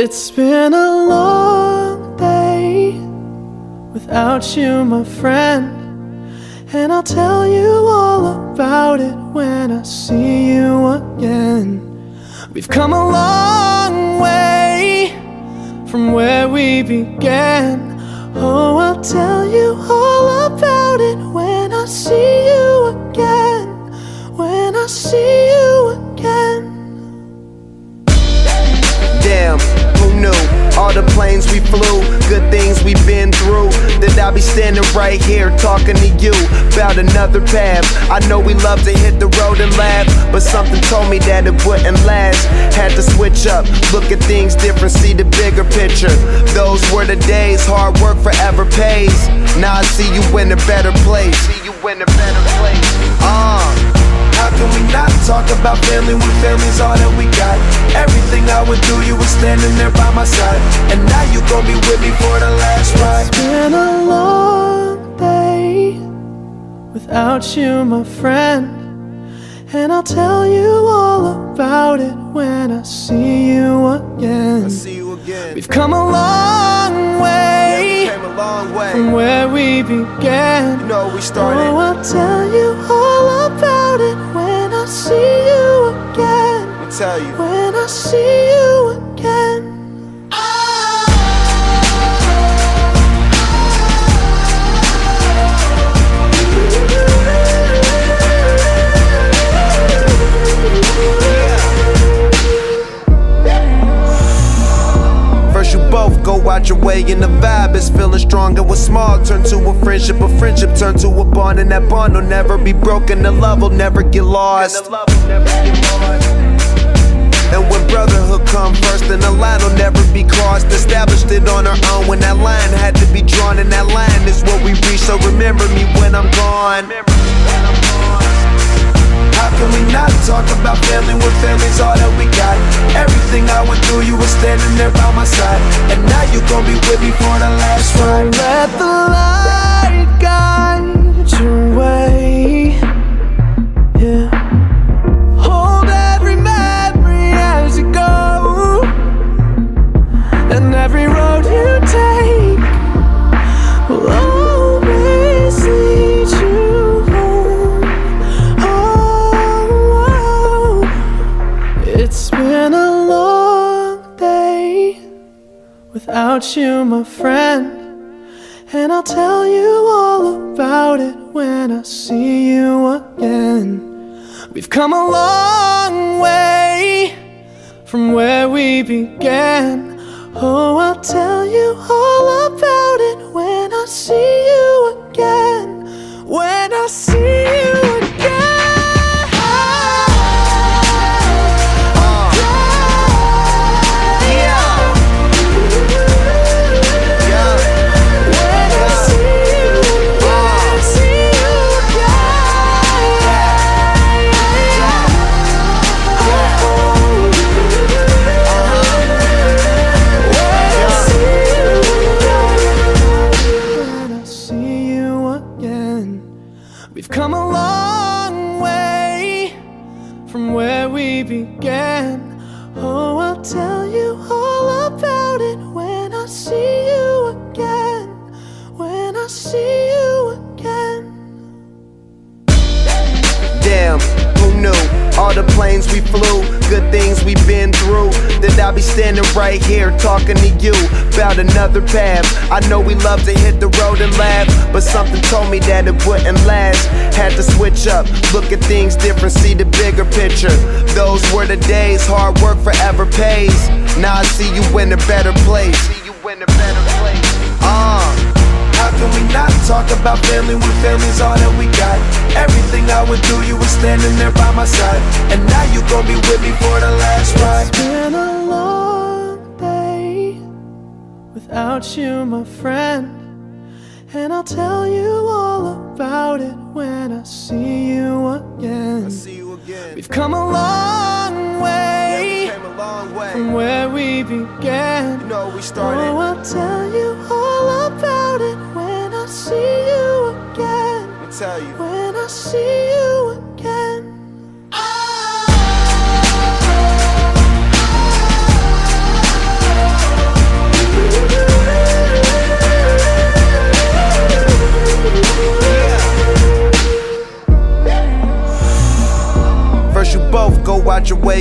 It's been a long day without you, my friend, and I'll tell you all about it when I see you again. We've come a long way from where we began. Oh, I'll tell you all about it when I see you again. When I see you again. Damn, who knew? All the planes we flew, good things we've been through, that I'll be standing right here talking to you about another path. I know we love to hit the road and laugh, but something told me that it wouldn't last. Had to switch up, look at things different, see the bigger picture. Those were the days, hard work forever pays. Now I see you in a better place. How can we not talk about family when family's all that we got? Everything I would do, you were standing there by my side, and now you gon' be with me for the last ride. It's been a long day without you, my friend, and I'll tell you all about it when I see you again. We've come a long way, from where we began. You know we started. Oh, I'll tell you all about it when I see you again. I'll tell you. When I see you again. First you both go out your way and the vibe is feeling strong, and what's small turn to a friendship turn to a bond, and that bond will never be broken, the love will never get lost. And when brotherhood come first, then the line will never be crossed. Established it on our own when that line had to be drawn, and that line is what we reach, so remember me when I'm gone. How can we not talk about family when family's all that we got? Everything I went through, you were standing there by my side, and now you gon' be with me for the last ride. Let the light guide your way, yeah. Hold every memory as you go, and every road you take will always lead you home. Oh, it's been a long day without you, my friend, and I'll tell you all about it when I see you again. We've come a long way from where we began. Oh, I'll tell you all about it when I see you again. When I see you again. We've come a long way from where we began. Oh, I'll tell you all about it when I see you again. When I see you again. Damn, who knew? All the planes we flew, good things we've been through, that I'll be standing right here talking to you about another path. I know we love to hit the road and laugh, but something told me that it wouldn't last. Had to switch up, look at things different, see the bigger picture. Those were the days, hard work forever pays. Now I see you in a better place. How can we not talk about family when family's all that we got? Everything I would do, you were standing there by my side, and now you gon' be with me for the last ride. It's been a long day without you, my friend, and I'll tell you all about it when I see you again. We've come a long way, from where we began. You know we started. Oh, I'll tell you all about it when I see you again. I'll tell you. When I see you again.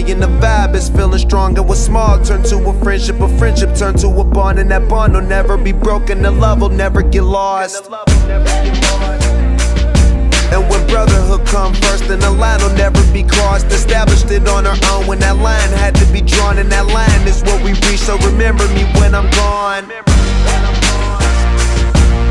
way and the vibe is feeling strong. And what's small turn to a friendship turn to a bond, and that bond will never be broken. The love will never get lost. And when brotherhood come first, then the line will never be crossed. Established it on our own when that line had to be drawn, and that line is what we reach. So remember me when I'm gone.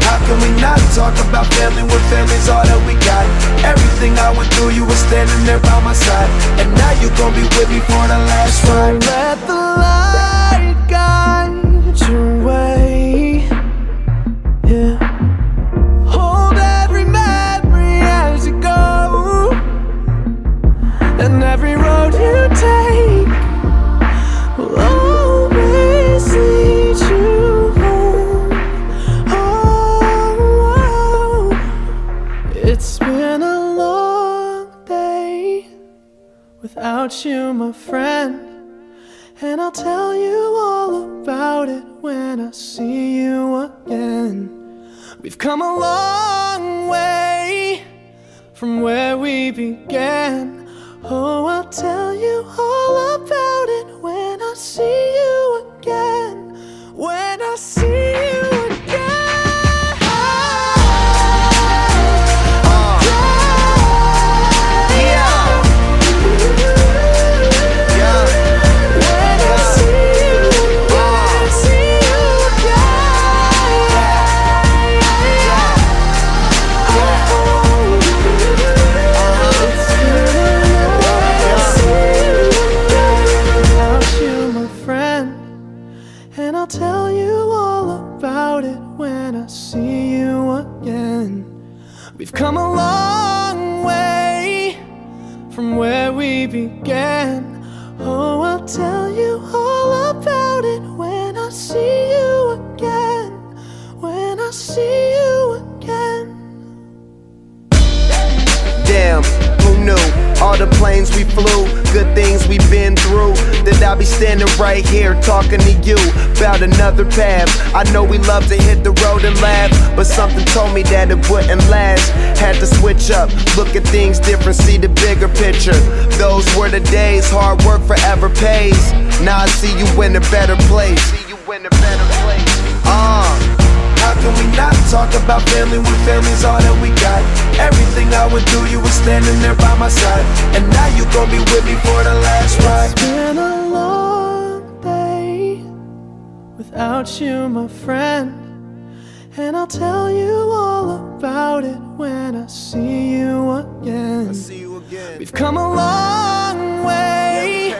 How can we not talk about family when family's all that we got? Everything I went through, you were standing there by my side, and now you gon' be with me for the last ride. Let the light guide your way. Yeah. Hold every memory as you go, and every road you take will always lead you home. Oh, it's been a long day without you, my friend, and I'll tell you all about it when I see you again. We've come a long way from where we began. Oh, I'll tell you all about it when I see you again. When I see you again. And I'll tell you all about it when I see you again. We've come a long way from where we began. Oh, I'll tell you all about it when I see you again. When I see you again. Damn, who knew? All the planes we flew, good things we've been through, that I'll be standing right here talking to you about another path. I know we love to hit the road and laugh, but something told me that it wouldn't last. Had to switch up, look at things different, see the bigger picture. Those were the days, hard work forever pays. Now I see you in a better place. How can we not talk about family when family's all that we got? Everything I went through, you were standing there by my side, and now you gon' be with me for the last ride. It's been a long day without you, my friend, and I'll tell you all about it when I see you again. We've come a long way,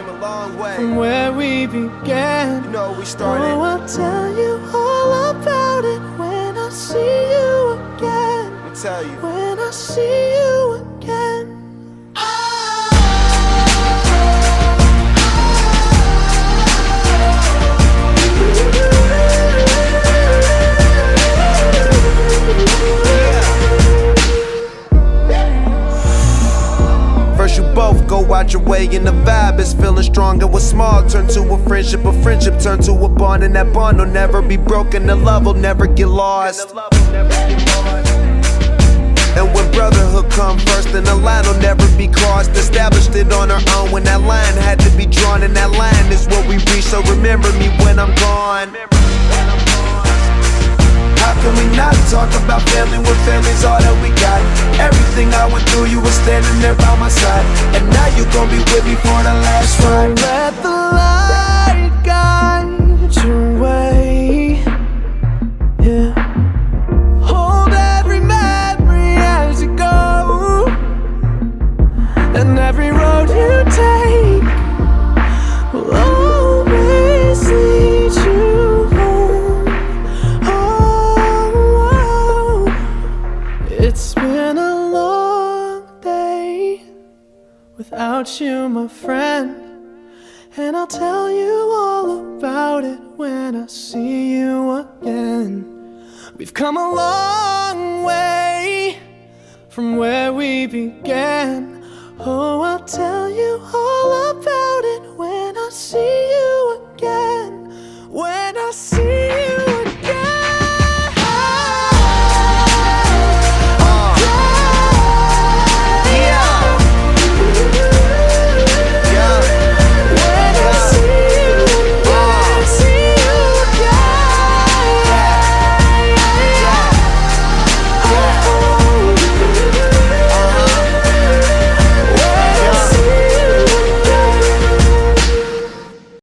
from where we began. You know we started. Oh, I'll tell you all about it when I see you again. Let me tell you. When I see you again. First you both go out your way and the vibe is feeling strong. And what's small turn to a friendship turn to a bond, and that bond will never be broken. The love will never get lost. And when brotherhood come first, then the line will never be crossed. Established it on our own when that line had to be drawn, and that line is what we reach. So remember me when I'm gone. How can we not talk about family when family's all that we got? Everything I went through, you were standing there by my side, and now you gon' be with me for the last ride. Let the light guide your way. Yeah. Hold every memory as you go, and every road you take will always lead you home. Oh, it's been a long day without you, my friend, and I'll tell you all about it when I see you again. We've come a long way from where we began. Oh, I'll tell you all about it when I see you